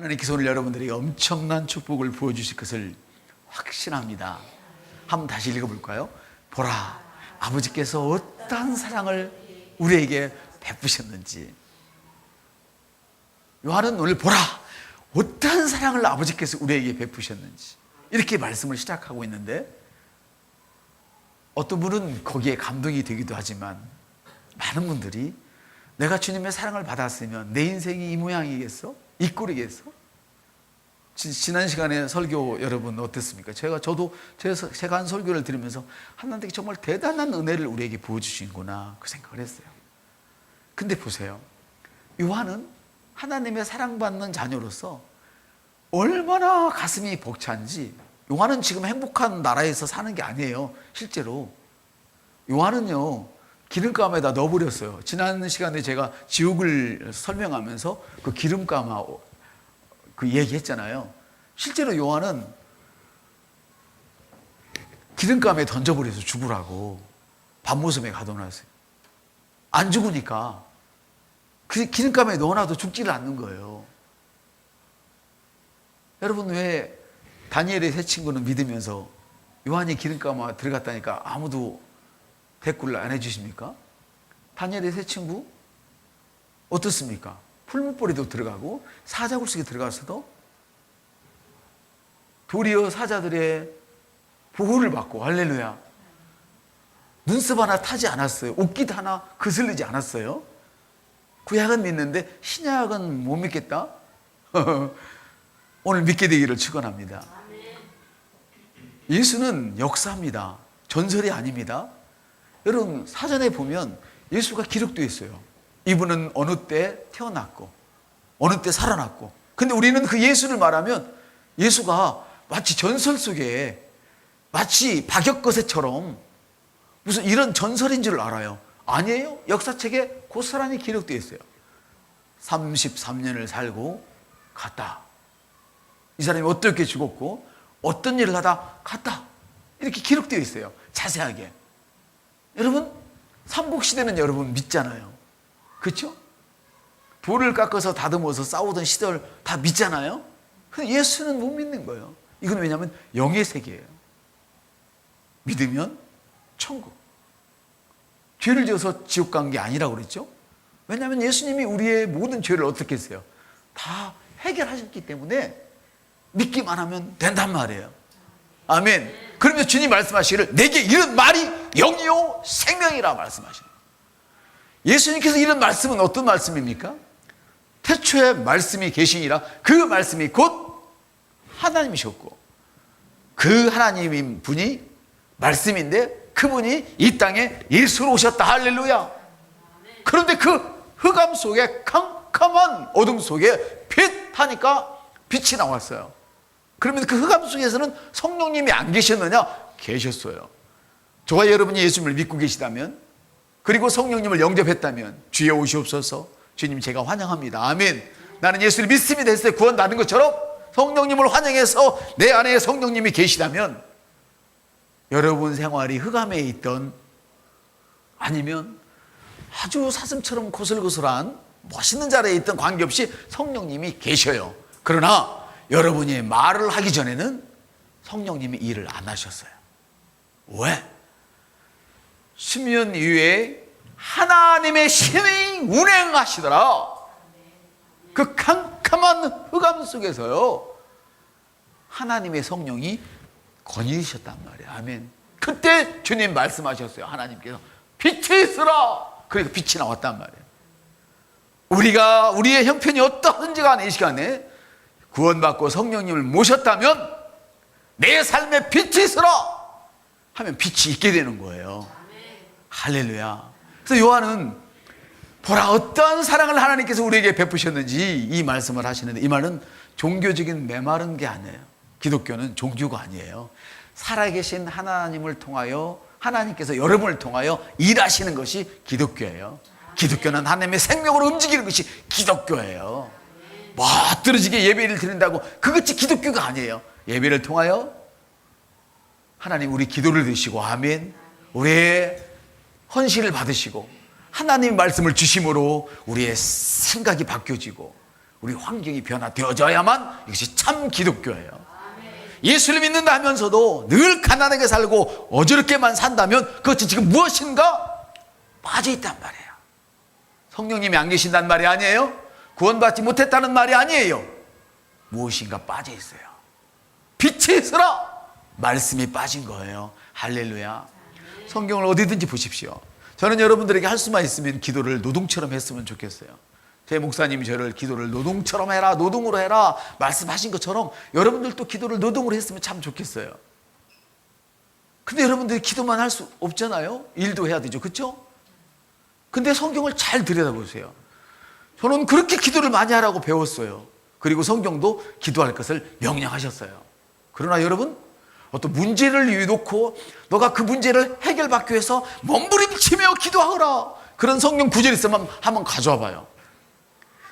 하나님께서 오늘 여러분들에게 엄청난 축복을 부어주실 것을 확신합니다. 한번 다시 읽어볼까요? 보라, 아버지께서 어떠한 사랑을 우리에게 베푸셨는지. 요한은 오늘 보라, 어떠한 사랑을 아버지께서 우리에게 베푸셨는지 이렇게 말씀을 시작하고 있는데, 어떤 분은 거기에 감동이 되기도 하지만 많은 분들이 내가 주님의 사랑을 받았으면 내 인생이 이 모양이겠어? 이 꼴이겠어? 지난 시간에 설교 여러분 어땠습니까? 제가 한 설교를 들으면서 하나님께 정말 대단한 은혜를 우리에게 부어주시는구나 그 생각을 했어요. 근데 보세요, 요한은 하나님의 사랑받는 자녀로서 얼마나 가슴이 벅찬지. 요한은 지금 행복한 나라에서 사는 게 아니에요. 실제로 요한은요, 기름감에다 넣어버렸어요. 지난 시간에 제가 지옥을 설명하면서 그 기름감아 그 얘기했잖아요. 실제로 요한은 기름감에 던져버려서 죽으라고 밤모섬에 가둬놨어요. 안 죽으니까 그 기름감에 넣어놔도 죽지를 않는 거예요. 여러분, 왜 다니엘의 세 친구는 믿으면서 요한이 기름감에 들어갔다니까 아무도 댓글을 안 해주십니까? 다니엘의 세 친구 어떻습니까? 풀무불에도 들어가고 사자굴 속에 들어가서도 도리어 사자들의 보호를 받고, 할렐루야, 눈썹 하나 타지 않았어요. 옷깃 하나 그슬리지 않았어요. 구약은 믿는데 신약은 못 믿겠다? 오늘 믿게 되기를 축원합니다. 예수는 역사입니다. 전설이 아닙니다. 여러분, 사전에 보면 예수가 기록되어 있어요. 이분은 어느 때 태어났고 어느 때 살아났고. 근데 우리는 그 예수를 말하면 예수가 마치 전설 속에, 마치 박역거세처럼 무슨 이런 전설인 줄 알아요. 아니에요. 역사책에 고스란히 기록되어 있어요. 33년을 살고 갔다. 이 사람이 어떻게 죽었고 어떤 일을 하다 갔다. 이렇게 기록되어 있어요. 자세하게. 여러분, 삼국시대는 여러분 믿잖아요. 그렇죠? 돌을 깎아서 다듬어서 싸우던 시절 다 믿잖아요. 근데 예수는 못 믿는 거예요. 이건 왜냐하면 영의 세계예요. 믿으면 천국. 죄를 지어서 지옥 간 게 아니라고 그랬죠. 왜냐하면 예수님이 우리의 모든 죄를 어떻게 했어요? 다 해결하셨기 때문에 믿기만 하면 된단 말이에요. 아멘. 그러면 주님 말씀하시기를 내게 이런 말이 영이요 생명이라 말씀하시는. 예수님께서 이런 말씀은 어떤 말씀입니까? 태초에 말씀이 계시니라. 그 말씀이 곧 하나님이셨고, 그 하나님인 분이 말씀인데 그분이 이 땅에 예수로 오셨다. 할렐루야. 그런데 그 흑암 속에, 캄캄한 어둠 속에 빛 하니까 빛이 나왔어요. 그러면 그 흑암 속에서는 성령님이 안 계셨느냐? 계셨어요. 저와 여러분이 예수님을 믿고 계시다면, 그리고 성령님을 영접했다면 주여 오시옵소서. 주님, 제가 환영합니다. 아멘. 나는 예수를 믿습니다 했을 때 구원받는 것처럼 성령님을 환영해서 내 안에 성령님이 계시다면, 여러분 생활이 흑암에 있던, 아니면 아주 사슴처럼 고슬고슬한 멋있는 자리에 있던 관계없이 성령님이 계셔요. 그러나 여러분이 말을 하기 전에는 성령님이 일을 안 하셨어요. 왜? 수면 이후에 하나님의 신이 운행하시더라. 그 캄캄한 흑암 속에서요, 하나님의 성령이 거니셨단 말이에요. 아멘. 그때 주님 말씀하셨어요. 하나님께서 빛이 있으라. 그러니까 빛이 나왔단 말이에요. 우리가 우리의 형편이 어떠한지 간에 이 시간에 구원받고 성령님을 모셨다면 내 삶에 빛이 있으라 하면 빛이 있게 되는 거예요. 할렐루야. 그래서 요한은 보라, 어떠한 사랑을 하나님께서 우리에게 베푸셨는지 이 말씀을 하시는데, 이 말은 종교적인 메마른 게 아니에요. 기독교는 종교가 아니에요. 살아계신 하나님을 통하여, 하나님께서 여러분을 통하여 일하시는 것이 기독교예요. 기독교는 하나님의 생명으로 움직이는 것이 기독교예요. 멋들어지게 예배를 드린다고 그것이 기독교가 아니에요. 예배를 통하여 하나님 우리 기도를 드시고, 아멘, 우리의 헌신을 받으시고 하나님 말씀을 주심으로 우리의 생각이 바뀌어지고 우리 환경이 변화되어져야만 이것이 참 기독교예요. 예수를 믿는다 하면서도 늘 가난하게 살고 어저럽게만 산다면 그것이 지금 무엇인가 빠져있단 말이에요. 성령님이 안 계신다는 말이 아니에요. 구원받지 못했다는 말이 아니에요. 무엇인가 빠져있어요. 빛이 있으라 말씀이 빠진 거예요. 할렐루야. 성경을 어디든지 보십시오. 저는 여러분들에게 할 수만 있으면 기도를 노동처럼 했으면 좋겠어요. 제 목사님이 저를 기도를 노동처럼 해라, 노동으로 해라 말씀하신 것처럼 여러분들도 기도를 노동으로 했으면 참 좋겠어요. 근데 여러분들이 기도만 할 수 없잖아요. 일도 해야 되죠. 그렇죠? 근데 성경을 잘 들여다보세요. 저는 그렇게 기도를 많이 하라고 배웠어요. 그리고 성경도 기도할 것을 명령하셨어요. 그러나 여러분, 어떤 문제를 놓고 너가 그 문제를 해결받기 위해서 몸부림치며 기도하거라, 그런 성경 구절이 있으면 한번 가져와 봐요.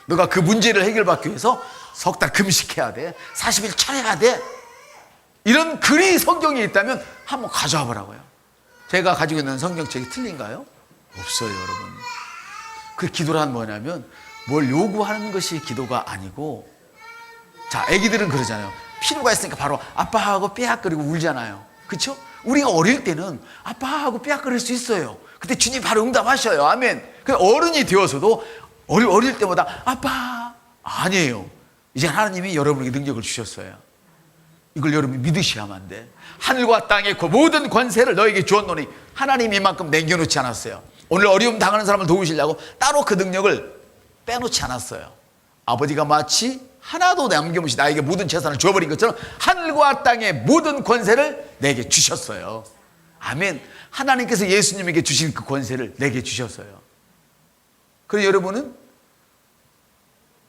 너가 그 문제를 해결받기 위해서 석 달 금식해야 돼, 40일 철회해야 돼, 이런 글이 성경에 있다면 한번 가져와 보라고요. 제가 가지고 있는 성경책이 틀린가요? 없어요, 여러분. 그 기도란 뭐냐면 뭘 요구하는 것이 기도가 아니고, 자, 애기들은 그러잖아요. 필요가 있으니까 바로 아빠하고 삐약거리고 울잖아요. 그렇죠? 우리가 어릴 때는 아빠하고 삐약거릴 수 있어요. 그때 주님 바로 응답하셔요. 아멘. 그 어른이 되어서도 어릴 때보다 아빠 아니에요. 이제 하나님이 여러분에게 능력을 주셨어요. 이걸 여러분이 믿으셔야만 안 돼. 하늘과 땅의 그 모든 권세를 너에게 주었노니 하나님이 이만큼 남겨놓지 않았어요. 오늘 어려움 당하는 사람을 도우시려고 따로 그 능력을 빼놓지 않았어요. 아버지가 마치 하나도 남김없이 나에게 모든 재산을 주어버린 것처럼 하늘과 땅의 모든 권세를 내게 주셨어요. 아멘. 하나님께서 예수님에게 주신 그 권세를 내게 주셨어요. 그래서 여러분은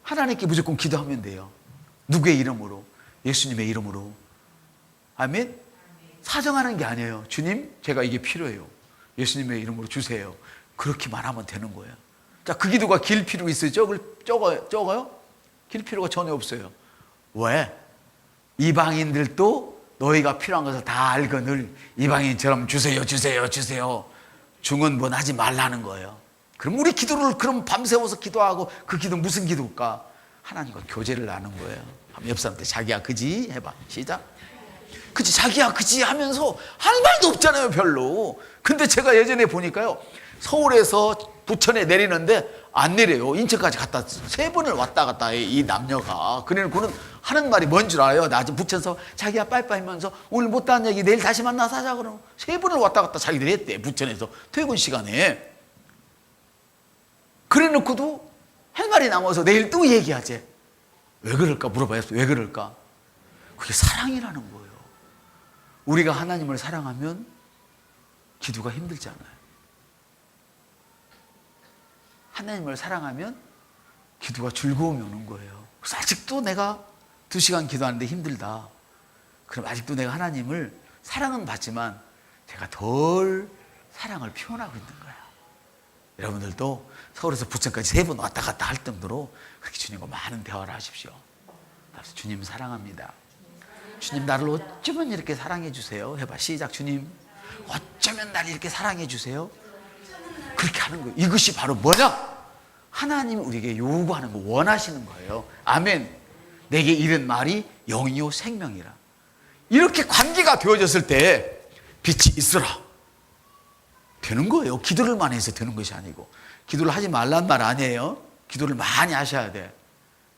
하나님께 무조건 기도하면 돼요. 누구의 이름으로? 예수님의 이름으로. 아멘. 사정하는 게 아니에요. 주님, 제가 이게 필요해요. 예수님의 이름으로 주세요. 그렇게만 하면 되는 거예요. 자, 그 기도가 길 필요 있어요? 적어요? 길 필요가 전혀 없어요. 왜? 이방인들도 너희가 필요한 것을 다 알거늘 이방인처럼 주세요, 주세요, 주세요. 중언부언하지 말라는 거예요. 그럼 우리 기도를 그럼 밤새워서 기도하고, 그 기도 무슨 기도일까? 하나님과 교제를 나눈 거예요. 한번 옆 사람한테 자기야 그지 해봐. 시작. 그지, 자기야 그지 하면서 할 말도 없잖아요, 별로. 근데 제가 예전에 보니까요, 서울에서 부천에 내리는데 안 내려요. 인천까지 갔다 3번을 왔다 갔다 해, 이 남녀가. 그래놓고는 하는 말이 뭔 줄 알아요? 나 지금 부천에서 자기야 빠이빠이 하면서 오늘 못다한 얘기 내일 다시 만나서 하자 그러고 3번을 왔다 갔다 자기들이 했대, 부천에서 퇴근 시간에. 그래놓고도 할 말이 남아서 내일 또 얘기하지. 왜 그럴까 물어봐요. 왜 그럴까? 그게 사랑이라는 거예요. 우리가 하나님을 사랑하면 기도가 힘들잖아요. 하나님을 사랑하면 기도가 즐거움이 오는 거예요. 그래서 아직도 내가 2시간 기도하는데 힘들다. 그럼 아직도 내가 하나님을 사랑은 받지만 제가 덜 사랑을 표현하고 있는 거야. 여러분들도 서울에서 부천까지 3번 왔다 갔다 할 정도로 그렇게 주님과 많은 대화를 하십시오. 그래서 주님 사랑합니다. 주님 나를 어쩌면 이렇게 사랑해 주세요. 해봐. 시작. 주님 어쩌면 나를 이렇게 사랑해 주세요. 그렇게 하는 거예요. 이것이 바로 뭐냐? 하나님이 우리에게 요구하는 거, 원하시는 거예요. 아멘. 내게 이른 말이 영이요 생명이라. 이렇게 관계가 되어졌을 때 빛이 있으라 되는 거예요. 기도를 많이 해서 되는 것이 아니고. 기도를 하지 말란 말 아니에요. 기도를 많이 하셔야 돼.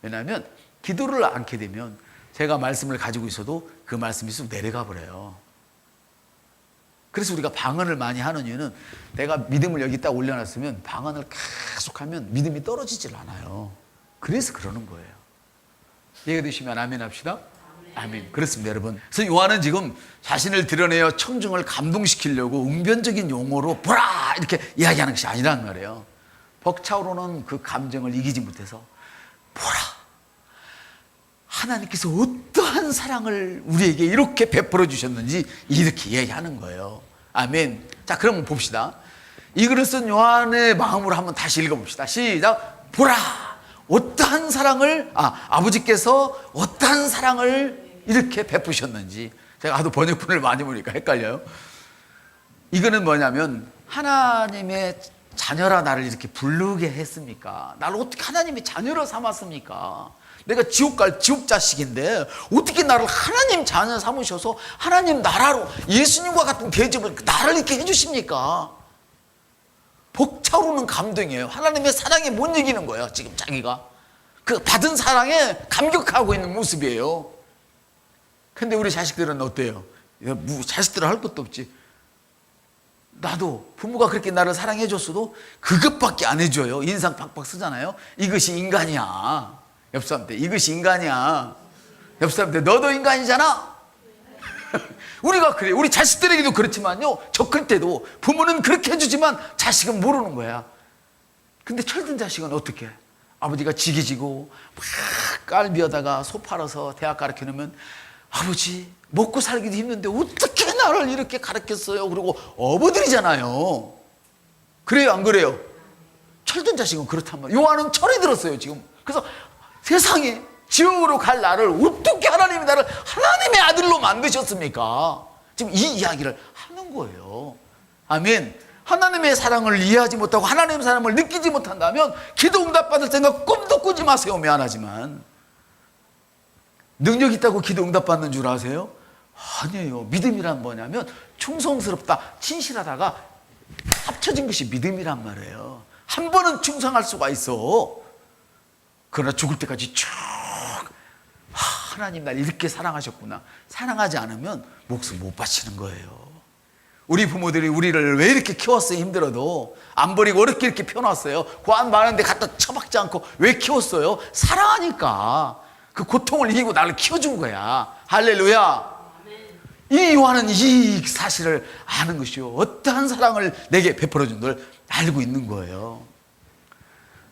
왜냐하면 기도를 않게 되면 제가 말씀을 가지고 있어도 그 말씀이 쑥 내려가 버려요. 그래서 우리가 방언을 많이 하는 이유는, 내가 믿음을 여기다 올려놨으면 방언을 계속하면 믿음이 떨어지질 않아요. 그래서 그러는 거예요. 이해가 되시면 아멘 합시다. 아멘. 그렇습니다, 여러분. 그래서 요한은 지금 자신을 드러내어 청중을 감동시키려고 웅변적인 용어로 보라 이렇게 이야기하는 것이 아니란 말이에요. 벅차오르는 그 감정을 이기지 못해서 보라, 하나님께서 어떠한 사랑을 우리에게 이렇게 베풀어 주셨는지 이렇게 이야기하는 거예요. 아멘. 자, 그럼 봅시다. 이 글을 쓴 요한의 마음으로 한번 다시 읽어봅시다. 시작. 보라, 어떠한 사랑을, 아버지께서 어떠한 사랑을 이렇게 베푸셨는지. 제가 하도 번역본을 많이 보니까 헷갈려요. 이거는 뭐냐면 하나님의 자녀라 나를 이렇게 부르게 했습니까? 나를 어떻게 하나님이 자녀로 삼았습니까? 내가 지옥 갈 지옥 자식인데 어떻게 나를 하나님 자녀 삼으셔서 하나님 나라로 예수님과 같은 대접을 나를 이렇게 해주십니까? 벅차오르는 감동이에요. 하나님의 사랑에 못 이기는 거예요. 지금 자기가 그 받은 사랑에 감격하고 있는 모습이에요. 근데 우리 자식들은 어때요? 자식들은 할 것도 없지. 나도 부모가 그렇게 나를 사랑해 줬어도 그것밖에 안 해줘요. 인상 팍팍 쓰잖아요. 이것이 인간이야. 옆 사람한테 이것이 인간이야. 옆 사람한테 너도 인간이잖아. 우리가 그래. 우리 자식들에게도 그렇지만요, 저 클 때도 부모는 그렇게 해주지만 자식은 모르는 거야. 근데 철든 자식은 어떻게 해? 아버지가 지게지고 막 깔비어다가 소 팔아서 대학 가르쳐 놓으면 아버지 먹고 살기도 힘든데 어떻게 나를 이렇게 가르쳤어요? 그리고 어버들이잖아요. 그래요 안 그래요? 철든 자식은 그렇단 말이에요. 요한은 철이 들었어요 지금. 그래서 세상에 지옥으로 갈 나를 어떻게 하나님이 나를 하나님의 아들로 만드셨습니까? 지금 이 이야기를 하는 거예요. 아멘. 하나님의 사랑을 이해하지 못하고 하나님의 사랑을 느끼지 못한다면 기도 응답받을 생각 꿈도 꾸지 마세요. 미안하지만 능력 있다고 기도 응답받는 줄 아세요? 아니에요. 믿음이란 뭐냐면 충성스럽다, 친실하다가 합쳐진 것이 믿음이란 말이에요. 한 번은 충성할 수가 있어. 그러나 죽을 때까지 쭉 하나님 날 이렇게 사랑하셨구나. 사랑하지 않으면 목숨 못 바치는 거예요. 우리 부모들이 우리를 왜 이렇게 키웠어요? 힘들어도 안 버리고 어렵게 이렇게 펴놨어요. 고안 많은데 갖다 처박지 않고 왜 키웠어요? 사랑하니까. 그 고통을 이기고 나를 키워준 거야. 할렐루야. 이 요한은 이 사실을 아는 것이요, 어떠한 사랑을 내게 베풀어준 걸 알고 있는 거예요.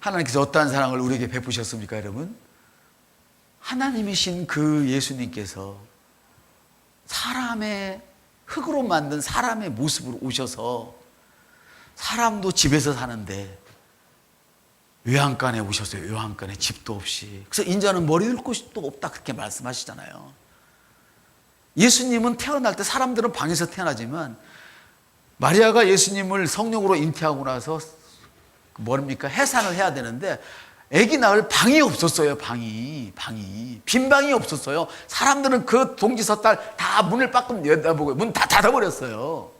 하나님께서 어떠한 사랑을 우리에게 베푸셨습니까, 여러분? 하나님이신 그 예수님께서 사람의 흙으로 만든 사람의 모습으로 오셔서, 사람도 집에서 사는데 외양간에 오셨어요. 외양간에 집도 없이. 그래서 인자는 머리 들 곳도 없다 그렇게 말씀하시잖아요. 예수님은 태어날 때 사람들은 방에서 태어나지만 마리아가 예수님을 성령으로 잉태하고 나서 뭡니까? 해산을 해야 되는데 아기 낳을 방이 없었어요. 방이 빈 방이 없었어요. 사람들은 그 동지서 딸 다 문을 빠끔 내다보고 문 다 닫아버렸어요.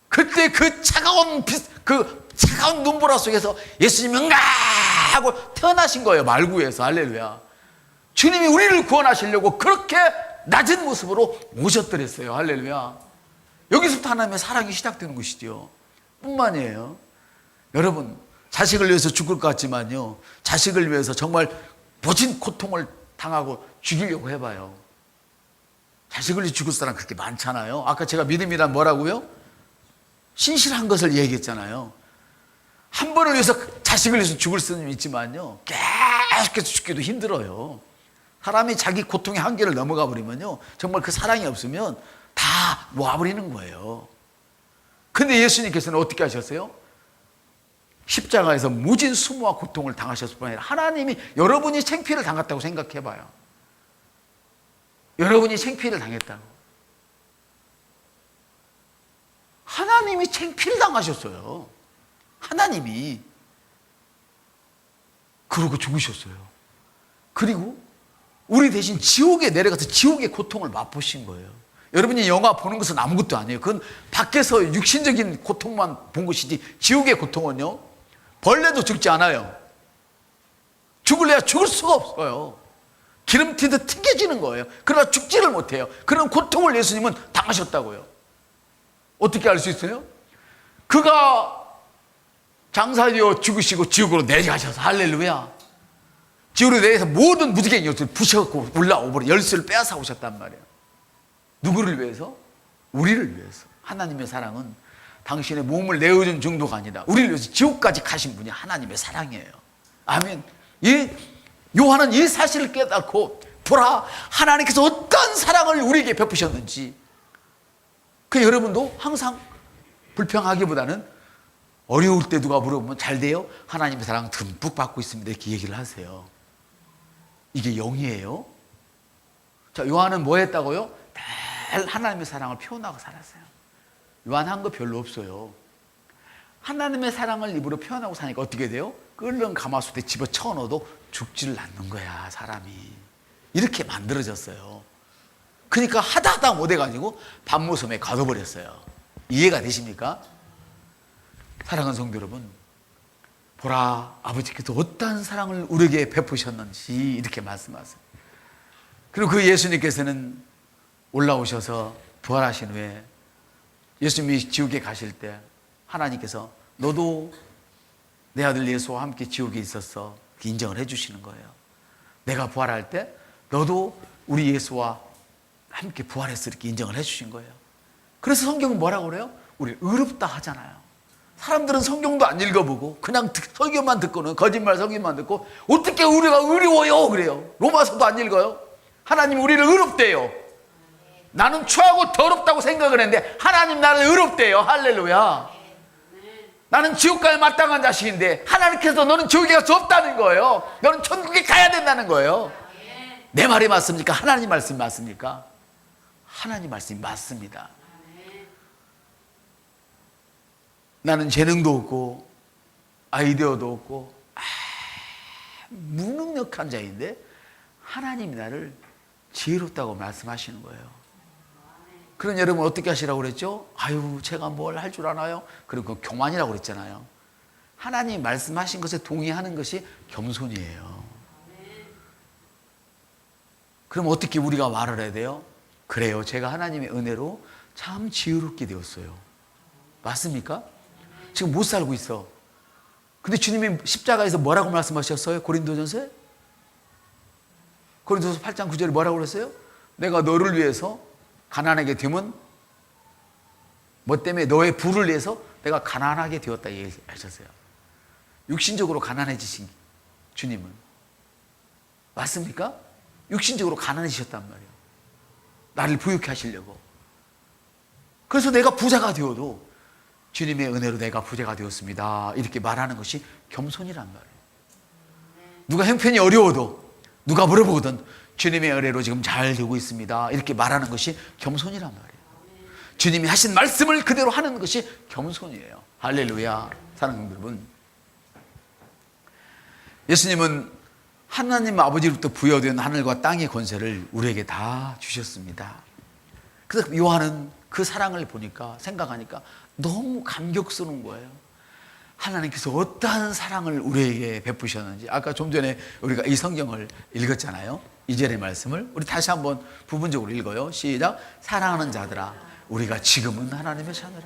그때 그 차가운 눈보라 속에서 예수님이 응가 하고 태어나신 거예요. 말구에서. 할렐루야. 주님이 우리를 구원하시려고 그렇게 낮은 모습으로 오셨더랬어요. 할렐루야. 여기서부터 하나님의 사랑이 시작되는 것이죠. 뿐만이에요. 여러분, 자식을 위해서 죽을 것 같지만요, 자식을 위해서 정말 모진 고통을 당하고 죽이려고 해봐요. 자식을 위해 죽을 사람 그렇게 많잖아요. 아까 제가 믿음이란 뭐라고요? 신실한 것을 얘기했잖아요. 한 번을 위해서 자식을 위해서 죽을 수는 있지만요, 계속해서 죽기도 힘들어요. 사람이 자기 고통의 한계를 넘어가 버리면요, 정말 그 사랑이 없으면 다 놓아버리는 거예요. 근데 예수님께서는 어떻게 하셨어요? 십자가에서 무진 수모와 고통을 당하셨을 뿐 아니라 하나님이 여러분이 창피를 당했다고 생각해봐요. 여러분이 창피를 당했다고. 하나님이 창피를 당하셨어요. 하나님이. 그러고 죽으셨어요. 그리고 우리 대신 지옥에 내려가서 지옥의 고통을 맛보신 거예요. 여러분이 영화 보는 것은 아무것도 아니에요. 그건 밖에서 육신적인 고통만 본 것이지, 지옥의 고통은요, 벌레도 죽지 않아요. 죽을래야 죽을 수가 없어요. 기름 튀듯 튕겨지는 거예요. 그러나 죽지를 못해요. 그런 고통을 예수님은 당하셨다고요. 어떻게 알 수 있어요? 그가 장사되어 죽으시고 지옥으로 내려가셔서, 할렐루야, 지옥으로 내려서 모든 무지개 열쇠를 부셔갖고 올라오버려 열쇠를 빼앗아 오셨단 말이에요. 누구를 위해서? 우리를 위해서. 하나님의 사랑은 당신의 몸을 내어준 정도가 아니라 우리를 위해서 지옥까지 가신 분이 하나님의 사랑이에요. 아멘. 요한은 이 사실을 깨닫고, 보라, 하나님께서 어떤 사랑을 우리에게 베푸셨는지. 그 여러분도 항상 불평하기보다는 어려울 때 누가 물어보면 잘 돼요? 하나님의 사랑 듬뿍 받고 있습니다. 이렇게 얘기를 하세요. 이게 영이에요. 자, 요한은 뭐 했다고요? 늘 하나님의 사랑을 표현하고 살았어요. 요한 한 거 별로 없어요. 하나님의 사랑을 입으로 표현하고 사니까 어떻게 돼요? 끓는 가마솥에 집어쳐 넣어도 죽지를 않는 거야, 사람이. 이렇게 만들어졌어요. 그러니까 하다 못해가지고 밤무섬에 가둬버렸어요. 이해가 되십니까? 사랑하는 성도 여러분, 보라, 아버지께서 어떠한 사랑을 우리에게 베푸셨는지 이렇게 말씀하세요. 그리고 그 예수님께서는 올라오셔서 부활하신 후에 예수님이 지옥에 가실 때 하나님께서 너도 내 아들 예수와 함께 지옥에 있었어, 인정을 해주시는 거예요. 내가 부활할 때 너도 우리 예수와 함께 부활했어, 이렇게 인정을 해주신 거예요. 그래서 성경은 뭐라고 그래요? 우리 의롭다 하잖아요. 사람들은 성경도 안 읽어보고 그냥 설교만 듣고는, 거짓말 설교만 듣고 어떻게 우리가 의로워요 그래요. 로마서도 안 읽어요. 하나님 우리를 의롭대요. 나는 추하고 더럽다고 생각을 했는데 하나님 나를 의롭대요. 할렐루야. 나는 지옥 가야 마땅한 자식인데 하나님께서 너는 지옥에 갈 수 없다는 거예요. 너는 천국에 가야 된다는 거예요. 내 말이 맞습니까? 하나님 말씀이 맞습니까? 하나님 말씀이 맞습니다. 나는 재능도 없고 아이디어도 없고 무능력한 자인데 하나님이 나를 지혜롭다고 말씀하시는 거예요. 그런 여러분 어떻게 하시라고 그랬죠? 아유, 제가 뭘 할 줄 아나요? 그리고 교만이라고 그랬잖아요. 하나님이 말씀하신 것에 동의하는 것이 겸손이에요. 그럼 어떻게 우리가 말을 해야 돼요? 그래요, 제가 하나님의 은혜로 참 지혜롭게 되었어요. 맞습니까? 지금 못 살고 있어. 근데 주님이 십자가에서 뭐라고 말씀하셨어요? 고린도전서에? 고린도서 8장 9절에 뭐라고 그랬어요? 내가 너를 위해서 가난하게 되면 뭐 때문에 너의 부를 위해서 내가 가난하게 되었다 얘기하셨어요. 육신적으로 가난해지신 주님은. 맞습니까? 육신적으로 가난해지셨단 말이에요. 나를 부유케 하시려고. 그래서 내가 부자가 되어도 주님의 은혜로 내가 부자가 되었습니다, 이렇게 말하는 것이 겸손이란 말이에요. 누가 형편이 어려워도 누가 물어보거든 주님의 은혜로 지금 잘 되고 있습니다, 이렇게 말하는 것이 겸손이란 말이에요. 주님이 하신 말씀을 그대로 하는 것이 겸손이에요. 할렐루야. 사랑하는 여러분, 예수님은 하나님 아버지로부터 부여된 하늘과 땅의 권세를 우리에게 다 주셨습니다. 그래서 요한은 그 사랑을 보니까, 생각하니까 너무 감격스러운 거예요. 하나님께서 어떠한 사랑을 우리에게 베푸셨는지. 아까 좀 전에 우리가 이 성경을 읽었잖아요. 2절의 말씀을 우리 다시 한번 부분적으로 읽어요. 시작. 사랑하는 자들아, 우리가 지금은 하나님의 자녀라.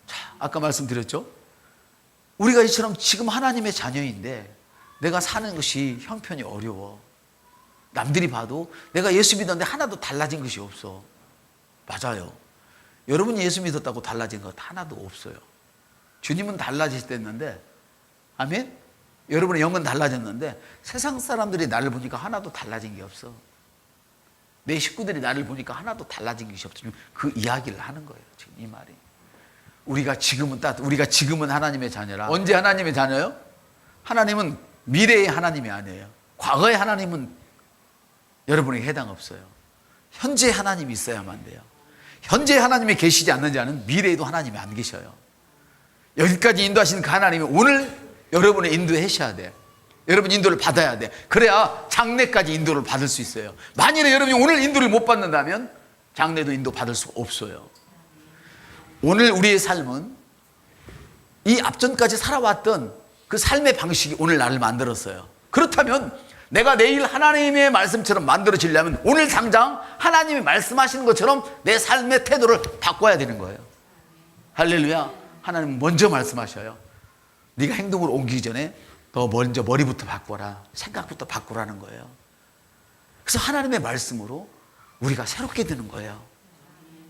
자, 아까 말씀드렸죠. 우리가 이처럼 지금 하나님의 자녀인데 내가 사는 것이 형편이 어려워. 남들이 봐도 내가 예수 믿었는데 하나도 달라진 것이 없어. 맞아요. 여러분이 예수 믿었다고 달라진 것 하나도 없어요. 주님은 달라지셨댔는데, 아멘? 여러분의 영은 달라졌는데 세상 사람들이 나를 보니까 하나도 달라진 게 없어. 내 식구들이 나를 보니까 하나도 달라진 것이 없어. 그 이야기를 하는 거예요, 지금 이 말이. 우리가 지금은 하나님의 자녀라. 언제 하나님의 자녀요? 하나님은 미래의 하나님이 아니에요. 과거의 하나님은 여러분에게 해당 없어요. 현재 하나님이 있어야만 돼요. 현재 하나님이 계시지 않는 자는 미래에도 하나님이 안 계셔요. 여기까지 인도하시는 그 하나님이 오늘 여러분을 인도하셔야 돼. 여러분 인도를 받아야 돼. 그래야 장래까지 인도를 받을 수 있어요. 만일에 여러분이 오늘 인도를 못 받는다면 장래도 인도 받을 수 없어요. 오늘 우리의 삶은 이 앞전까지 살아왔던 그 삶의 방식이 오늘 나를 만들었어요. 그렇다면 내가 내일 하나님의 말씀처럼 만들어지려면 오늘 당장 하나님이 말씀하시는 것처럼 내 삶의 태도를 바꿔야 되는 거예요. 할렐루야. 하나님은 먼저 말씀하셔요. 네가 행동으로 옮기기 전에 너 먼저 머리부터 바꿔라. 생각부터 바꾸라는 거예요. 그래서 하나님의 말씀으로 우리가 새롭게 되는 거예요.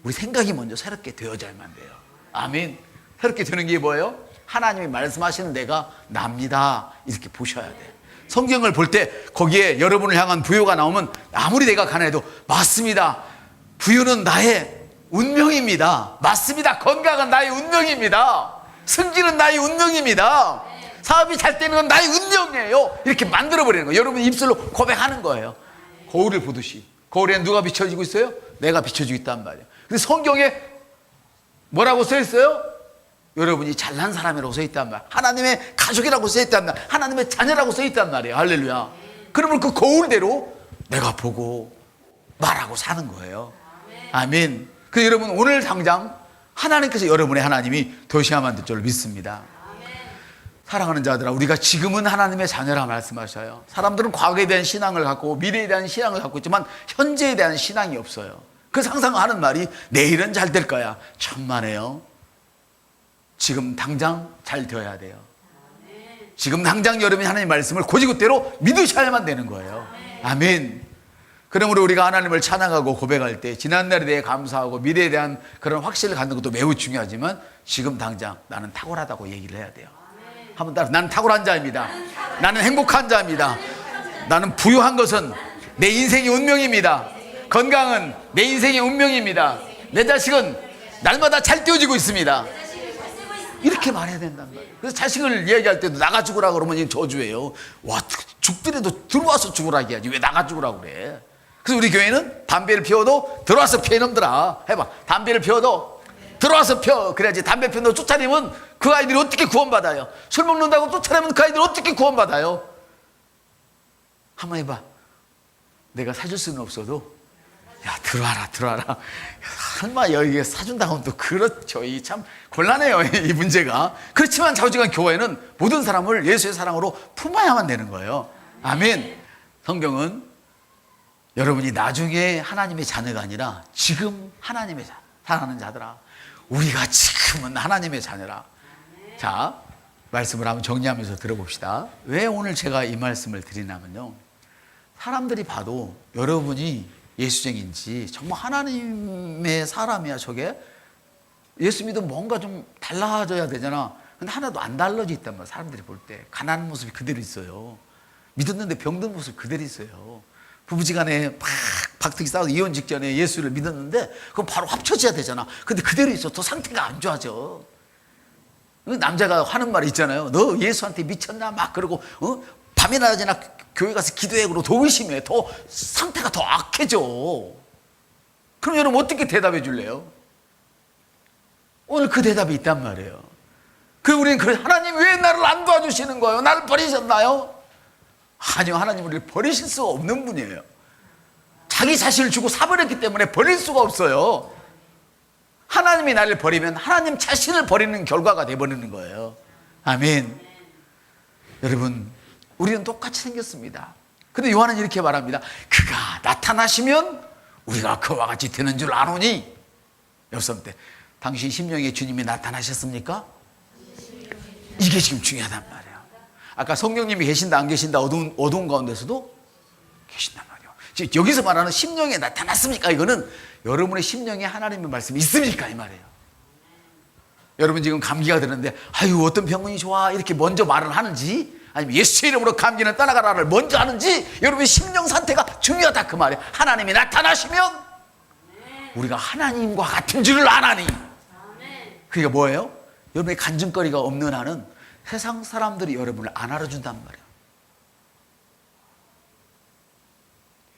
우리 생각이 먼저 새롭게 되어져야만 돼요. 아멘. 새롭게 되는 게 뭐예요? 하나님이 말씀하시는 내가 납니다, 이렇게 보셔야 돼요. 성경을 볼 때 거기에 여러분을 향한 부요가 나오면 아무리 내가 가난해도 맞습니다, 부요는 나의 운명입니다. 맞습니다, 건강은 나의 운명입니다. 승진은 나의 운명입니다. 사업이 잘 되는 건 나의 운명이에요. 이렇게 만들어버리는 거예요. 여러분 입술로 고백하는 거예요. 거울을 보듯이. 거울에 누가 비춰지고 있어요? 내가 비춰지고 있단 말이에요. 근데 성경에 뭐라고 써 있어요? 여러분이 잘난 사람이라고 써 있단 말이에요. 하나님의 가족이라고 써 있단 말이에요. 하나님의 자녀라고 써 있단 말이에요. 할렐루야. 그러면 그 거울대로 내가 보고 말하고 사는 거예요. 아멘. 그래서 여러분 오늘 당장 하나님께서 여러분의 하나님이 되셔야만 될 줄 믿습니다. 사랑하는 자들아, 우리가 지금은 하나님의 자녀라 말씀하셔요. 사람들은 과거에 대한 신앙을 갖고 미래에 대한 신앙을 갖고 있지만 현재에 대한 신앙이 없어요. 그래서 항상 하는 말이 내일은 잘 될 거야. 천만에요. 지금 당장 잘 되어야 돼요. 지금 당장 여러분이 하나님의 말씀을 곧이곧대로 믿으셔야만 되는 거예요. 아멘. 그러므로 우리가 하나님을 찬양하고 고백할 때 지난날에 대해 감사하고 미래에 대한 그런 확신을 갖는 것도 매우 중요하지만 지금 당장 나는 탁월하다고 얘기를 해야 돼요. 한번 따라, 나는 탁월한 자입니다. 나는 행복한 자입니다. 나는 부유한 것은 내 인생의 운명입니다. 건강은 내 인생의 운명입니다. 내 자식은 날마다 잘 띄워지고 있습니다. 이렇게 말해야 된단 말이에요. 그래서 자식을 얘기할 때도 나가 죽으라 그러면 이건 저주예요. 와, 죽더라도 들어와서 죽으라 해야지 왜 나가 죽으라고 그래. 그래서 우리 교회는 담배를 피워도 들어와서 피워 이놈들아. 해봐. 담배를 피워도 들어와서 펴. 그래야지. 담배 피운 너 쫓아내면 그 아이들이 어떻게 구원받아요. 술 먹는다고 쫓아내면 그 아이들이 어떻게 구원받아요. 한번 해봐. 내가 사줄 수는 없어도 야 들어와라. 설마 여기에 사준다고 하면 또 그렇죠. 이 참 곤란해요 이 문제가. 그렇지만 자우지간 교회는 모든 사람을 예수의 사랑으로 품어야만 되는 거예요. 아멘. 성경은 여러분이 나중에 하나님의 자녀가 아니라 지금 하나님의 사랑하는 자들아, 우리가 지금은 하나님의 자녀라. 자, 말씀을 한번 정리하면서 들어봅시다. 왜 오늘 제가 이 말씀을 드리냐면요, 사람들이 봐도 여러분이 예수쟁인지 정말 하나님의 사람이야 저게. 예수 믿으면 뭔가 좀 달라져야 되잖아. 근데 하나도 안 달라져 있단 말이야. 사람들이 볼 때 가난한 모습이 그대로 있어요. 믿었는데 병든 모습이 그대로 있어요. 부부지간에 막 박특이 싸워서 이혼 직전에 예수를 믿었는데 그럼 바로 합쳐져야 되잖아. 근데 그대로 있어. 더 상태가 안 좋아져. 남자가 하는 말이 있잖아요. 너 예수한테 미쳤나 막 그러고 밤이나 낮이나 교회 가서 기도해 그러고 더 의심해. 더 상태가 더 악해져. 그럼 여러분 어떻게 대답해 줄래요? 오늘 그 대답이 있단 말이에요. 우리는 그래, 하나님 왜 나를 안 도와주시는 거예요? 나를 버리셨나요? 아니요, 하나님 우리를 버리실 수가 없는 분이에요. 자기 자신을 주고 사버렸기 때문에 버릴 수가 없어요. 하나님이 나를 버리면 하나님 자신을 버리는 결과가 되어버리는 거예요. 아멘. 여러분, 우리는 똑같이 생겼습니다. 근데 요한은 이렇게 말합니다. 그가 나타나시면 우리가 그와 같이 되는 줄 아노니. 옆선 때 당신 심령에 주님이 나타나셨습니까? 이게 지금 중요하단 말이에요. 아까 성령님이 계신다 안 계신다 어두운 가운데서도 계신단 말이에요. 지금 여기서 말하는 심령에 나타났습니까? 이거는 여러분의 심령에 하나님의 말씀이 있습니까? 이 말이에요. 여러분 지금 감기가 드는데 아유 어떤 병원이 좋아 이렇게 먼저 말을 하는지, 아니면 예수의 이름으로 감기는 떠나가라를 먼저 하는지, 여러분의 심령 상태가 중요하다 그 말이에요. 하나님이 나타나시면 우리가 하나님과 같은 줄을 아나니. 그게 뭐예요? 여러분의 간증거리가 없는 한은 세상 사람들이 여러분을 안 알아준단 말이에요.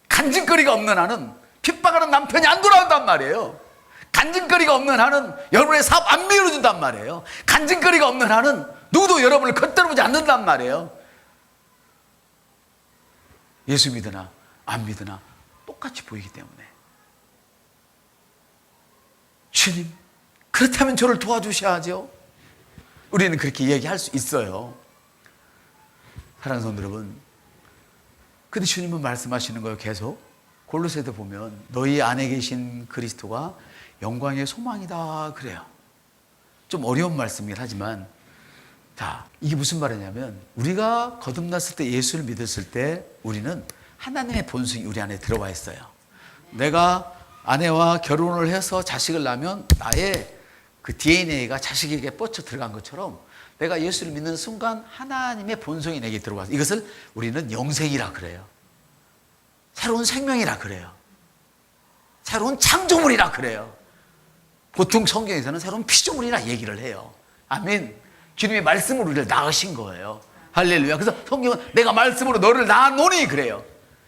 간증거리가 없는 한은 핍박하는 남편이 안 돌아온단 말이에요. 간증거리가 없는 한은 여러분의 사업 안 밀어준단 말이에요. 간증거리가 없는 한은 누구도 여러분을 겉들어보지 않는단 말이에요. 예수 믿으나 안 믿으나 똑같이 보이기 때문에. 주님, 그렇다면 저를 도와주셔야죠. 우리는 그렇게 얘기할 수 있어요. 사랑하는 성도 여러분, 근데 주님은 말씀하시는 거예요. 계속 골로새도 보면 너희 안에 계신 그리스도가 영광의 소망이다 그래요. 좀 어려운 말씀이긴 하지만, 자, 이게 무슨 말이냐면 우리가 거듭났을 때, 예수를 믿었을 때 우리는 하나님의 본성이 우리 안에 들어와 있어요. 내가 아내와 결혼을 해서 자식을 낳으면 나의 그 DNA가 자식에게 뻗쳐 들어간 것처럼 내가 예수를 믿는 순간 하나님의 본성이 내게 들어와서, 이것을 우리는 영생이라 그래요. 새로운 생명이라 그래요. 새로운 창조물이라 그래요. 보통 성경에서는 새로운 피조물이라 얘기를 해요. 아멘. 주님의 말씀으로 우리를 낳으신 거예요. 할렐루야. 그래서 성경은 내가 말씀으로 너를 낳았노니 그래요.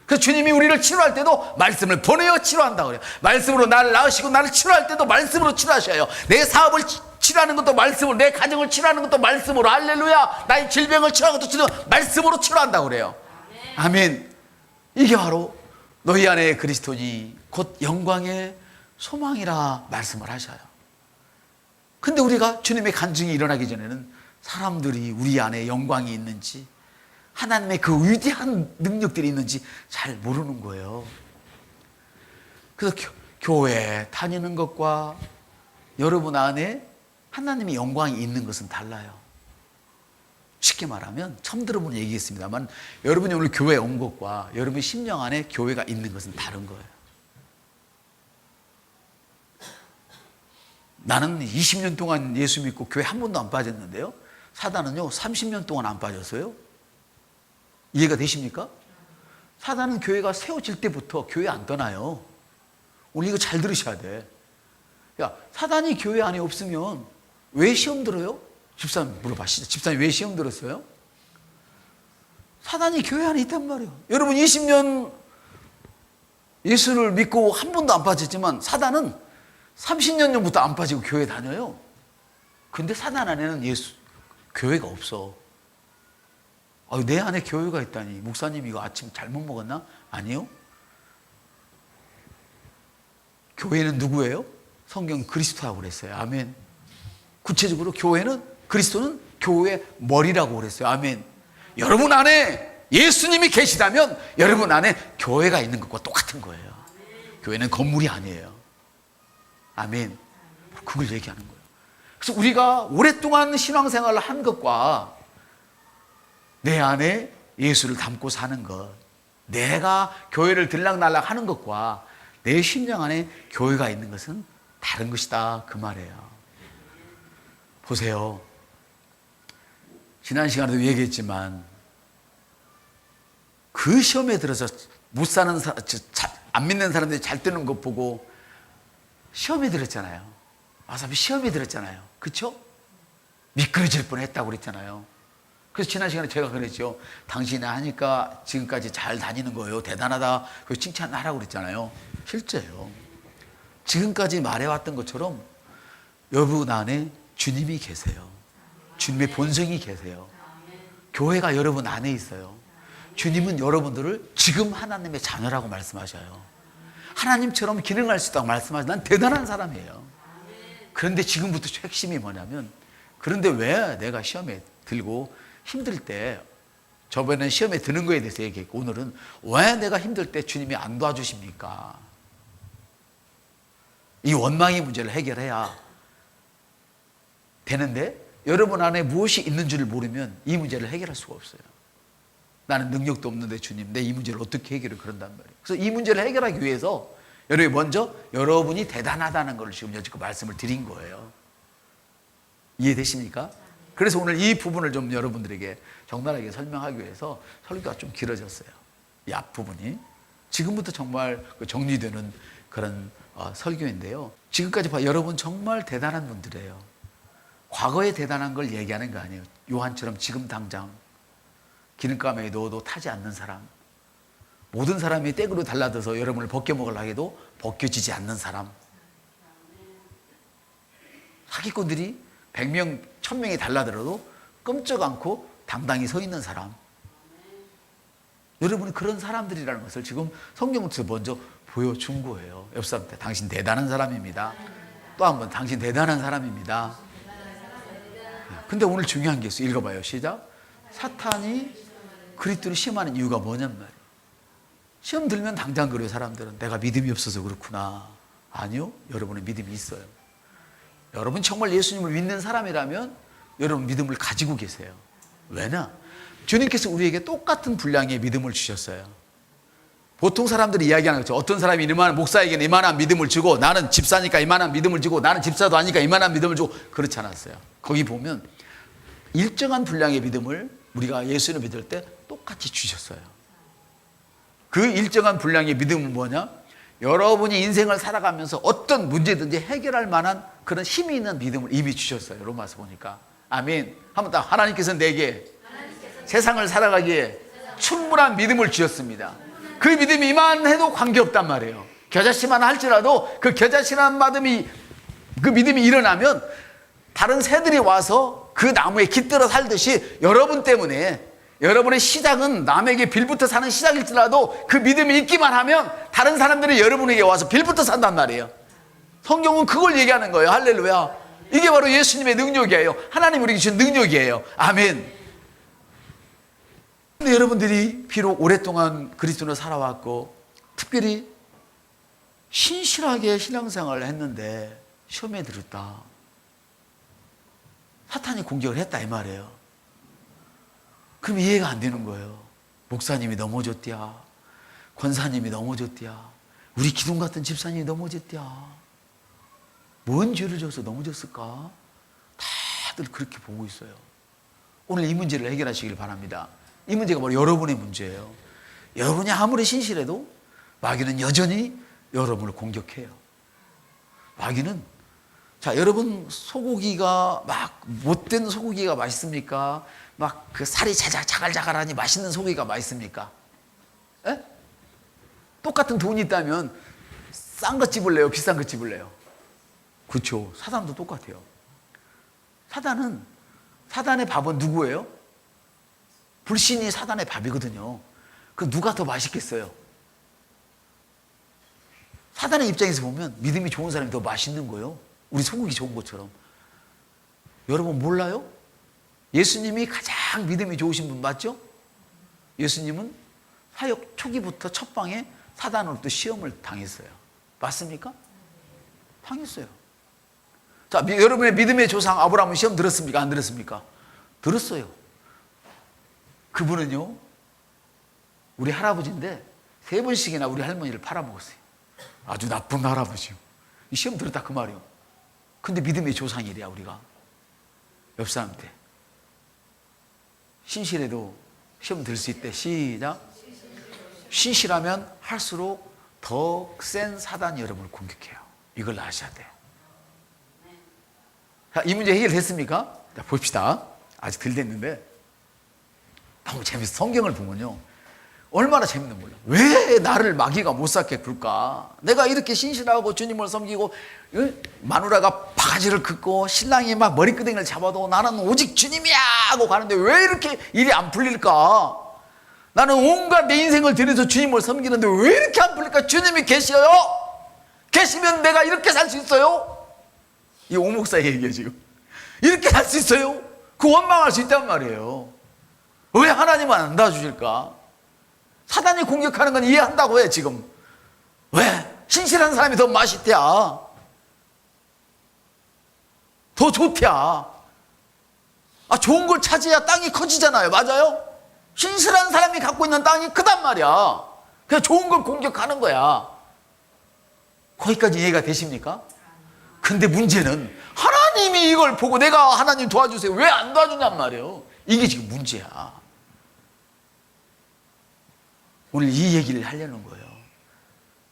그래서 주님이 우리를 치료할 때도 말씀을 보내어 치료한다고 그래요. 말씀으로 나를 낳으시고 나를 치료할 때도 말씀으로 치료하셔요. 내 사업을 치료하는 것도 말씀으로, 내 가정을 치료하는 것도 말씀으로, 할렐루야. 나의 질병을 치료하는 것도 말씀으로 치료한다고 그래요. 아멘. 이게 바로 너희 안에 그리스도니 곧 영광의 소망이라 말씀을 하셔요. 근데 우리가 주님의 간증이 일어나기 전에는 사람들이 우리 안에 영광이 있는지, 하나님의 그 위대한 능력들이 있는지 잘 모르는 거예요. 그래서 교회 다니는 것과 여러분 안에 하나님의 영광이 있는 것은 달라요. 쉽게 말하면 처음 들어보는 얘기겠습니다만, 여러분이 오늘 교회에 온 것과 여러분의 심령 안에 교회가 있는 것은 다른 거예요. 나는 20년 동안 예수 믿고 교회 한 번도 안 빠졌는데요, 사단은요 30년 동안 안 빠졌어요. 이해가 되십니까? 사단은 교회가 세워질 때부터 교회 안 떠나요. 오늘 이거 잘 들으셔야 돼. 야, 사단이 교회 안에 없으면 왜 시험 들어요? 집사님 물어봐시죠. 집사님 왜 시험 들었어요? 사단이 교회 안에 있단 말이에요. 여러분 20년 예수를 믿고 한 번도 안 빠졌지만 사단은 30년 전부터 안 빠지고 교회 다녀요. 근데 사단 안에는 교회가 없어. 내 안에 교회가 있다니. 목사님 이거 아침 잘못 먹었나? 아니요. 교회는 누구예요? 성경 그리스도라고 그랬어요. 아멘. 구체적으로 그리스도는 교회의 머리라고 그랬어요. 아멘. 여러분 안에 예수님이 계시다면 여러분 안에 교회가 있는 것과 똑같은 거예요. 교회는 건물이 아니에요. 아멘. 그걸 얘기하는 거예요. 그래서 우리가 오랫동안 신앙생활을 한 것과 내 안에 예수를 담고 사는 것, 내가 교회를 들락날락 하는 것과 내 심령 안에 교회가 있는 것은 다른 것이다, 그 말이에요. 보세요. 지난 시간에도 얘기했지만 그 시험에 들어서 못 사는 안 믿는 사람들이 잘 되는 것 보고 시험에 들었잖아요. 와사비 시험에 들었잖아요. 그렇죠? 미끄러질 뻔했다고 그랬잖아요. 그래서 지난 시간에 제가 그랬죠. 당신이 하니까 지금까지 잘 다니는 거예요. 대단하다. 그 칭찬하라고 그랬잖아요. 실제예요. 지금까지 말해왔던 것처럼 여러분 안에 주님이 계세요. 주님의 본성이 계세요. 교회가 여러분 안에 있어요. 주님은 여러분들을 지금 하나님의 자녀라고 말씀하셔요. 하나님처럼 기능할 수 있다고 말씀하셔요. 난 대단한 사람이에요. 그런데 지금부터 핵심이 뭐냐면, 그런데 왜 내가 시험에 들고 힘들 때, 저번에는 시험에 드는 거에 대해서 얘기했고, 오늘은 왜 내가 힘들 때 주님이 안 도와주십니까? 이 원망의 문제를 해결해야 되는데, 여러분 안에 무엇이 있는 줄을 모르면 이 문제를 해결할 수가 없어요. 나는 능력도 없는데 주님, 내 이 문제를 어떻게 해결을 그런단 말이에요. 그래서 이 문제를 해결하기 위해서 여러분이 먼저 여러분이 대단하다는 걸 지금 여지껏 말씀을 드린 거예요. 이해되십니까? 그래서 오늘 이 부분을 좀 여러분들에게 적나라하게 설명하기 위해서 설교가 좀 길어졌어요. 이 앞부분이 지금부터 정말 정리되는 그런 설교인데요. 지금까지 여러분 정말 대단한 분들이에요. 과거에 대단한 걸 얘기하는 거 아니에요. 요한처럼 지금 당장 기름감에 넣어도 타지 않는 사람, 모든 사람이 땡으로 달라들어서 여러분을 벗겨먹으려 해도 벗겨지지 않는 사람, 사기꾼들이 100명, 1000명이 달라들어도 끔찍 않고 당당히 서 있는 사람, 여러분이 그런 사람들이라는 것을 지금 성경부터 먼저 보여준 거예요. 옆 사람한테 당신 대단한 사람입니다. 또 한 번 당신 대단한 사람입니다. 근데 오늘 중요한 게 있어요. 읽어봐요. 시작. 사탄이 그리스도를 시험하는 이유가 뭐냔 말이에요. 시험 들면 당장 그래요. 사람들은 내가 믿음이 없어서 그렇구나. 아니요, 여러분의 믿음이 있어요. 여러분 정말 예수님을 믿는 사람이라면 여러분 믿음을 가지고 계세요. 왜냐? 주님께서 우리에게 똑같은 분량의 믿음을 주셨어요. 보통 사람들이 이야기하는 거죠. 어떤 사람이 이만한 목사에게는 이만한 믿음을 주고, 나는 집사니까 이만한 믿음을 주고, 나는 집사도 아니까 이만한 믿음을 주고, 그렇지 않았어요. 거기 보면 일정한 분량의 믿음을 우리가 예수를 믿을 때 똑같이 주셨어요. 그 일정한 분량의 믿음은 뭐냐? 여러분이 인생을 살아가면서 어떤 문제든지 해결할 만한 그런 힘이 있는 믿음을 이미 주셨어요. 로마서 보니까. 아멘. 한번 딱 하나님께서 내게 세상을 살아가기에 충분한 믿음을 주셨습니다. 그 믿음이 이만해도 관계없단 말이에요. 겨자씨만 할지라도 그 겨자씨란 그 믿음이 일어나면 다른 새들이 와서 그 나무에 깃들어 살듯이 여러분 때문에 여러분의 시작은 남에게 빌붙어 사는 시작일지라도 그 믿음이 있기만 하면 다른 사람들이 여러분에게 와서 빌붙어 산단 말이에요. 성경은 그걸 얘기하는 거예요. 할렐루야. 이게 바로 예수님의 능력이에요. 하나님 우리에게 주신 능력이에요. 아멘. 근데 여러분들이 비록 오랫동안 그리스도로 살아왔고 특별히 신실하게 신앙생활을 했는데 시험에 들었다. 사탄이 공격을 했다 이 말이에요. 그럼 이해가 안 되는 거예요. 목사님이 넘어졌디야. 권사님이 넘어졌디야. 우리 기둥 같은 집사님이 넘어졌디야. 뭔 죄를 져서 넘어졌을까? 다들 그렇게 보고 있어요. 오늘 이 문제를 해결하시길 바랍니다. 이 문제가 바로 여러분의 문제예요. 여러분이 아무리 신실해도 마귀는 여전히 여러분을 공격해요. 마귀는, 자, 여러분 소고기가 막 못된 소고기가 맛있습니까? 막 그 살이 자갈자갈하니 맛있는 소고기가 맛있습니까? 에? 똑같은 돈이 있다면 싼 거 집을래요? 비싼 거 집을래요? 그렇죠. 사단도 똑같아요. 사단의 밥은 누구예요? 불신이 사단의 밥이거든요. 그 누가 더 맛있겠어요? 사단의 입장에서 보면 믿음이 좋은 사람이 더 맛있는 거예요. 우리 소고기 좋은 것처럼. 여러분 몰라요? 예수님이 가장 믿음이 좋으신 분 맞죠? 예수님은 사역 초기부터 첫 방에 사단으로부터 시험을 당했어요. 맞습니까? 당했어요. 자, 여러분의 믿음의 조상 아브라함은 시험 들었습니까? 안 들었습니까? 들었어요. 그분은요, 우리 할아버지인데 3번씩이나 우리 할머니를 팔아먹었어요. 아주 나쁜 할아버지요. 이 시험 들었다 그 말이요. 근데 믿음의 조상이래야 우리가. 옆 사람한테 신실해도 시험 들 수 있대. 시작. 신실하면 할수록 더 센 사단이 여러분을 공격해요. 이걸 아셔야 돼요. 자, 이 문제 해결됐습니까? 자, 봅시다. 아직 덜 됐는데 너무 재밌어. 성경을 보면요, 얼마나 재밌는 몰라. 왜 나를 마귀가 못 살게 굴까? 내가 이렇게 신실하고 주님을 섬기고 마누라가 바가지를 긋고 신랑이 막 머리끄댕이를 잡아도 나는 오직 주님이야 하고 가는데 왜 이렇게 일이 안 풀릴까? 나는 온갖 내 인생을 들여서 주님을 섬기는데 왜 이렇게 안 풀릴까? 주님이 계셔요? 계시면 내가 이렇게 살 수 있어요? 이 오목사의 얘기예요 지금. 이렇게 살 수 있어요? 그 원망할 수 있단 말이에요. 왜 하나님은 안 도와주실까? 사단이 공격하는 건 이해한다고 해 지금. 왜? 신실한 사람이 더 맛있대야. 더 좋대야. 아, 좋은 걸 차지해야 땅이 커지잖아요. 맞아요? 신실한 사람이 갖고 있는 땅이 크단 말이야. 그냥 좋은 걸 공격하는 거야. 거기까지 이해가 되십니까? 근데 문제는 하나님이 이걸 보고 내가 하나님 도와주세요. 왜 안 도와주냔 말이에요. 이게 지금 문제야. 오늘 이 얘기를 하려는 거예요.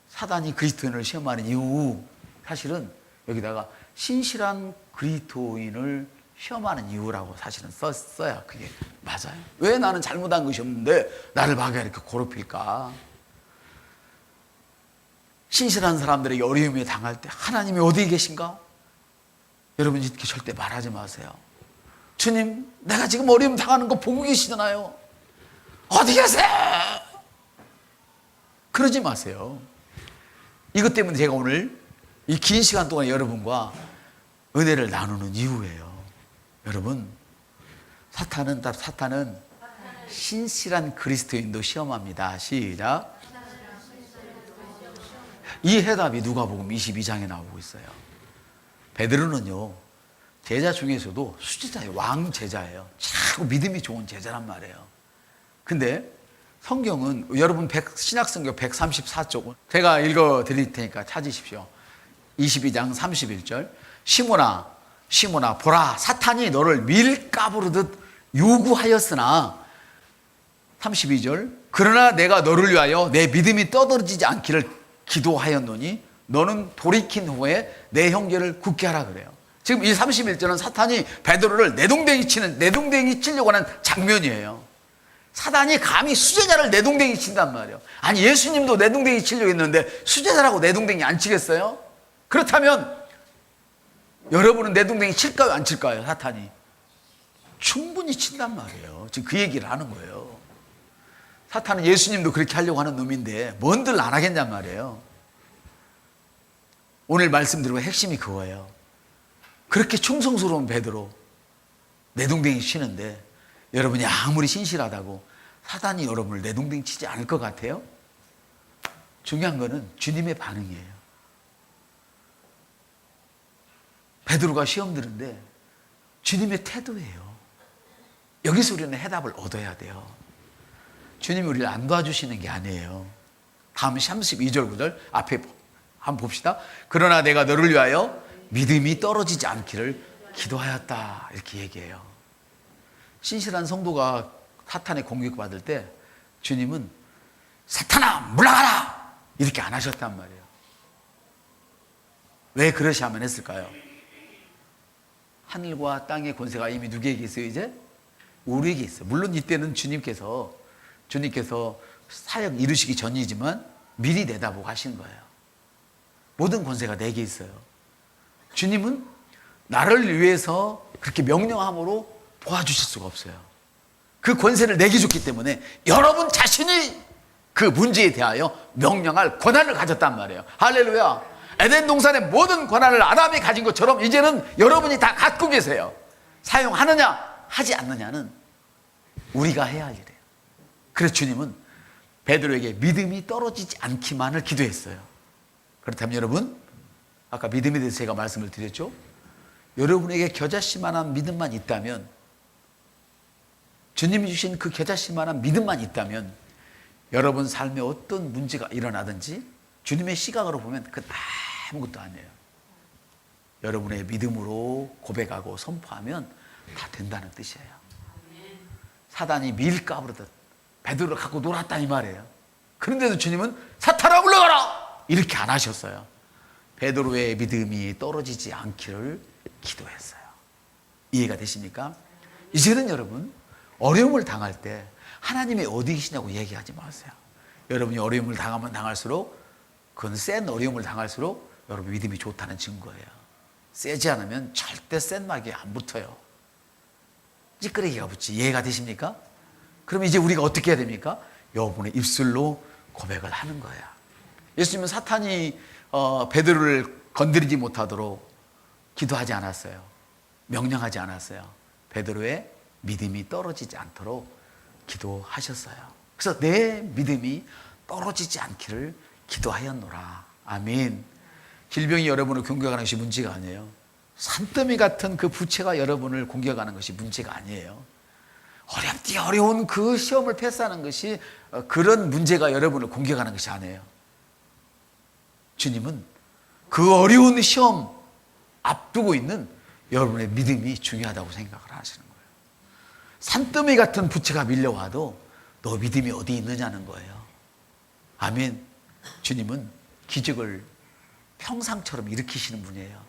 사단이 그리스도인을 시험하는 이유, 사실은 여기다가 신실한 그리스도인을 시험하는 이유라고 사실은 써야 그게 맞아요. 왜 나는 잘못한 것이 없는데 나를 마귀가 이렇게 괴롭힐까? 신실한 사람들에게 어려움에 당할 때 하나님이 어디 계신가? 여러분 이렇게 절대 말하지 마세요. 주님, 내가 지금 어려움 당하는 거 보고 계시잖아요. 어디 계세요? 그러지 마세요. 이것 때문에 제가 오늘 이 긴 시간 동안 여러분과 은혜를 나누는 이유예요. 여러분, 사탄은 신실한 그리스도인도 시험합니다. 시작. 이 해답이 누가복음 22장에 나오고 있어요. 베드로는요, 제자 중에서도 수제자예요. 왕 제자예요. 참 믿음이 좋은 제자란 말이에요. 근데 성경은 여러분 신약성경 134쪽은 제가 읽어 드릴 테니까 찾으십시오. 22장 31절. 시몬아 보라, 사탄이 너를 밀가부르듯 요구하였으나 32절. 그러나 내가 너를 위하여 내 믿음이 떠들어지지 않기를 기도하였노니 너는 돌이킨 후에 내 형제를 굳게 하라 그래요. 지금 이 31절은 사탄이 베드로를 내동댕이 치려고 하는 장면이에요. 사단이 감히 수제자를 내동댕이 친단 말이에요. 아니, 예수님도 내동댕이 치려고 했는데 수제자라고 내동댕이 안 치겠어요? 그렇다면 여러분은 내동댕이 칠까요, 안 칠까요? 사탄이 충분히 친단 말이에요. 지금 그 얘기를 하는 거예요. 사탄은 예수님도 그렇게 하려고 하는 놈인데 뭔들 안 하겠냔 말이에요. 오늘 말씀드리고 핵심이 그거예요. 그렇게 충성스러운 베드로 내동댕이 치는데 여러분이 아무리 신실하다고 사단이 여러분을 내동댕이 치지 않을 것 같아요? 중요한 거는 주님의 반응이에요. 베드로가 시험 드는데 주님의 태도예요. 여기서 우리는 해답을 얻어야 돼요. 주님이 우리를 안 도와주시는 게 아니에요. 다음 32절 9절 앞에 한번 봅시다. 그러나 내가 너를 위하여 믿음이 떨어지지 않기를 기도하였다, 이렇게 얘기해요. 신실한 성도가 사탄의 공격받을 때 주님은 사탄아 물러가라 이렇게 안 하셨단 말이에요. 왜 그러시야만 했을까요? 하늘과 땅의 권세가 이미 누구에게 있어요? 이제 우리에게 있어요. 물론 이때는 주님께서 사역 이루시기 전이지만 미리 내다보고 하신 거예요. 모든 권세가 내게 있어요. 주님은 나를 위해서 그렇게 명령함으로 도와주실 수가 없어요. 그 권세를 내게 줬기 때문에 여러분 자신이 그 문제에 대하여 명령할 권한을 가졌단 말이에요. 할렐루야. 에덴 동산의 모든 권한을 아담이 가진 것처럼 이제는 여러분이 다 갖고 계세요. 사용하느냐 하지 않느냐는 우리가 해야 할 일이에요. 그래서 주님은 베드로에게 믿음이 떨어지지 않기만을 기도했어요. 그렇다면 여러분, 아까 믿음에 대해서 제가 말씀을 드렸죠. 여러분에게 겨자씨만한 믿음만 있다면, 주님이 주신 그 겨자씨만한 믿음만 있다면 여러분 삶에 어떤 문제가 일어나든지 주님의 시각으로 보면 그건 아무것도 아니에요. 여러분의 믿음으로 고백하고 선포하면 다 된다는 뜻이에요. 사단이 밀 까부르듯 베드로를 갖고 놀았다 이 말이에요. 그런데도 주님은 사탄아 물러가라 이렇게 안 하셨어요. 베드로의 믿음이 떨어지지 않기를 기도했어요. 이해가 되십니까? 이제는 여러분 어려움을 당할 때 하나님이 어디 계시냐고 얘기하지 마세요. 여러분이 어려움을 당하면 당할수록 그건 센 어려움을 당할수록 여러분 믿음이 좋다는 증거예요. 세지 않으면 절대 센 막이 안 붙어요. 찌끄레기가 붙지. 이해가 되십니까? 그럼 이제 우리가 어떻게 해야 됩니까? 여러분의 입술로 고백을 하는 거야. 예수님은 사탄이 베드로를 건드리지 못하도록 기도하지 않았어요. 명령하지 않았어요. 베드로의 믿음이 떨어지지 않도록 기도하셨어요. 그래서 내 믿음이 떨어지지 않기를 기도하였노라. 아멘. 질병이 여러분을 공격하는 것이 문제가 아니에요. 산더미 같은 그 부채가 여러분을 공격하는 것이 문제가 아니에요. 어렵디 어려운 그 시험을 패스하는 것이 그런 문제가 여러분을 공격하는 것이 아니에요. 주님은 그 어려운 시험 앞두고 있는 여러분의 믿음이 중요하다고 생각을 하시는 거예요. 산더미 같은 부채가 밀려와도 너 믿음이 어디 있느냐는 거예요. 아멘. 주님은 기적을 평상처럼 일으키시는 분이에요.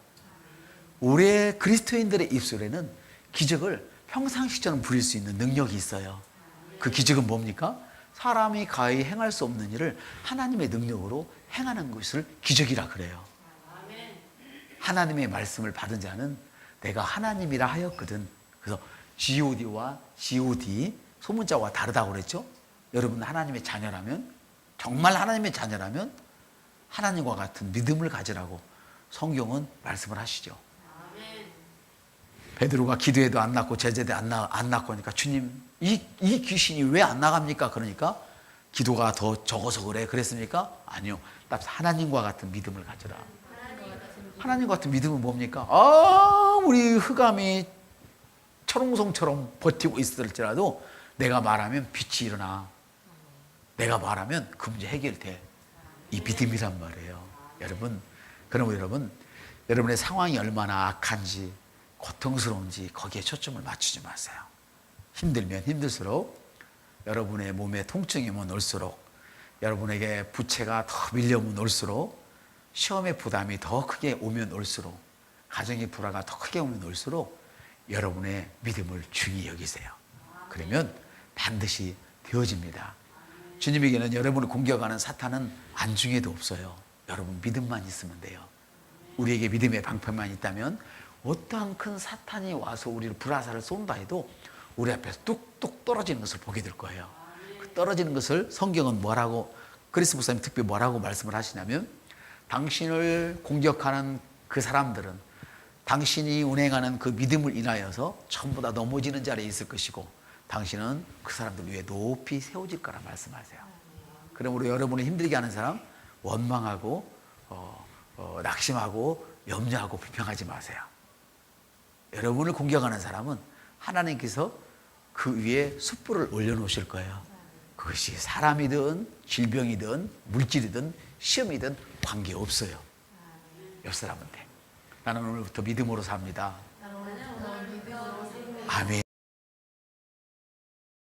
우리 그리스도인들의 입술에는 기적을 평상시처럼 부릴 수 있는 능력이 있어요. 그 기적은 뭡니까? 사람이 가히 행할 수 없는 일을 하나님의 능력으로 행하는 것을 기적이라 그래요. 하나님의 말씀을 받은 자는 내가 하나님이라 하였거든. 그래서 God와 God 소문자와 다르다고 그랬죠. 여러분 하나님의 자녀라면, 정말 하나님의 자녀라면 하나님과 같은 믿음을 가지라고 성경은 말씀을 하시죠. 베드로가 기도해도 안 낫고 제자도 안 낫고 하니까 주님 이 귀신이 왜 안 나갑니까? 그러니까 기도가 더 적어서 그래 그랬습니까? 아니요. 딱 하나님과 같은 믿음을 가져라. 하나님과 같은 믿음은 뭡니까? 우리 흑암이 철옹성처럼 버티고 있을지라도 내가 말하면 빛이 일어나. 내가 말하면 그 문제 해결돼. 이 믿음이란 말이에요. 여러분, 그럼 여러분의 상황이 얼마나 악한지 고통스러운지 거기에 초점을 맞추지 마세요. 힘들면 힘들수록, 여러분의 몸에 통증이 오면 올수록, 여러분에게 부채가 더 밀려오면 올수록, 시험의 부담이 더 크게 오면 올수록, 가정의 불화가 더 크게 오면 올수록 여러분의 믿음을 중히 여기세요. 그러면 반드시 되어집니다. 주님에게는 여러분을 공격하는 사탄은 안중에도 없어요. 여러분 믿음만 있으면 돼요. 우리에게 믿음의 방패만 있다면 어떠한 큰 사탄이 와서 우리를 불화살을 쏜다 해도 우리 앞에서 뚝뚝 떨어지는 것을 보게 될 거예요. 그 떨어지는 것을 성경은 뭐라고, 그리스 목사님 특별히 뭐라고 말씀을 하시냐면, 당신을 공격하는 그 사람들은 당신이 운행하는 그 믿음을 인하여서 전부 다 넘어지는 자리에 있을 것이고 당신은 그 사람들 위에 높이 세워질 거라 말씀하세요. 그러므로 여러분을 힘들게 하는 사람 원망하고 낙심하고 염려하고 불평하지 마세요. 여러분을 공격하는 사람은 하나님께서 그 위에 숯불을 올려놓으실 거예요. 그것이 사람이든 질병이든 물질이든 시험이든 관계없어요. 옆 사람한테 나는 오늘부터 믿음으로 삽니다.